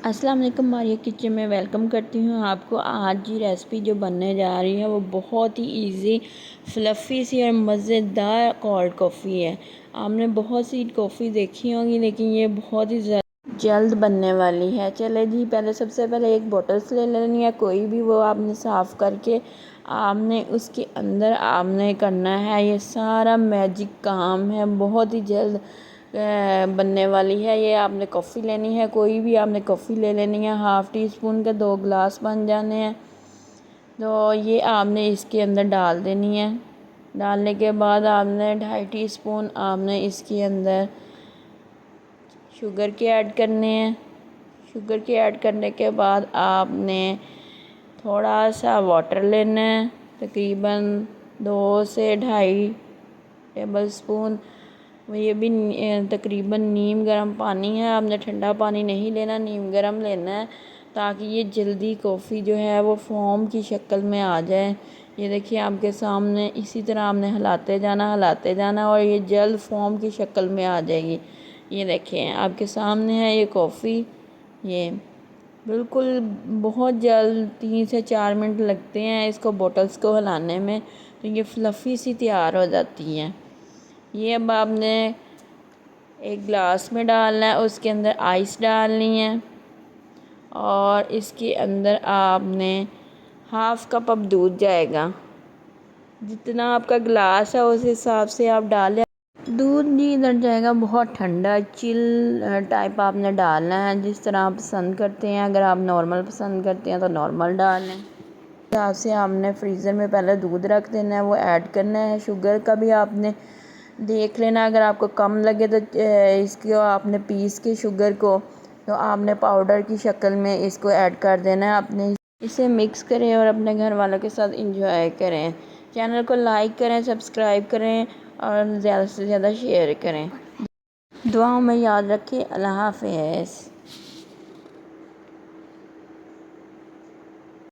अस्सलाम वालेकुम, मारिया किचन में वेलकम करती हूँ आपको। आज की रेसिपी जो बनने जा रही है वो बहुत ही इजी, फ्लफ़ी सी और मज़ेदार कोल्ड कॉफ़ी है। आपने बहुत सी कॉफ़ी देखी होंगी लेकिन ये बहुत ही जल्द बनने वाली है। चले जी, सबसे पहले एक बोतल से ले लेनी है कोई भी, वो आपने साफ़ करके आपने उसके अंदर आपने करना है ये सारा मैजिक काम है। बहुत ही जल्द बनने वाली है। ये आपने कॉफ़ी लेनी है, कोई भी आपने कॉफ़ी ले लेनी है। हाफ़ टी स्पून के 2 गिलास बन जाने हैं। तो ये आपने इसके अंदर डाल देनी है। डालने के बाद आपने 2.5 टीस्पून आपने इसके अंदर शुगर के ऐड करने हैं। शुगर के ऐड करने के बाद आपने थोड़ा सा वाटर लेना है, तकरीबन 2 से 2.5 टेबल स्पून। ये भी तकरीबन नीम गर्म पानी है। आपने ठंडा पानी नहीं लेना, नीम गर्म लेना है ताकि ये जल्दी कॉफ़ी जो है वो फ़ोम की शक्ल में आ जाए। ये देखिए आपके सामने, इसी तरह आपने हिलाते जाना और ये जल्द फ़ोम की शक्ल में आ जाएगी। ये देखिए आपके सामने है ये कॉफ़ी। ये बिल्कुल बहुत जल्द 3 से 4 मिनट लगते हैं इसको बॉटल्स को हिलाने में, तो ये फ्लफ़ी सी तैयार हो जाती है। ये अब आपने एक गिलास में डालना है, उसके अंदर आइस डालनी है और इसके अंदर आपने हाफ़ कप अब दूध जाएगा। जितना आपका गिलास है उस हिसाब से आप डालें। दूध नहीं इधर जाएगा बहुत ठंडा, चिल टाइप आपने डालना है जिस तरह आप पसंद करते हैं। अगर आप नॉर्मल पसंद करते हैं तो नॉर्मल डाल लें। हिसाब से आपने फ्रीज़र में पहले दूध रख देना है, वो ऐड करना है। शुगर का भी आपने देख लेना, अगर आपको कम लगे तो इसको आपने पीस के शुगर को तो आपने पाउडर की शक्ल में इसको ऐड कर देना है। आपने इसे मिक्स करें और अपने घर वालों के साथ इंजॉय करें। चैनल को लाइक करें, सब्सक्राइब करें और ज़्यादा से ज़्यादा शेयर करें। दुआओं में याद रखें। अल्लाह हाफ़िज़।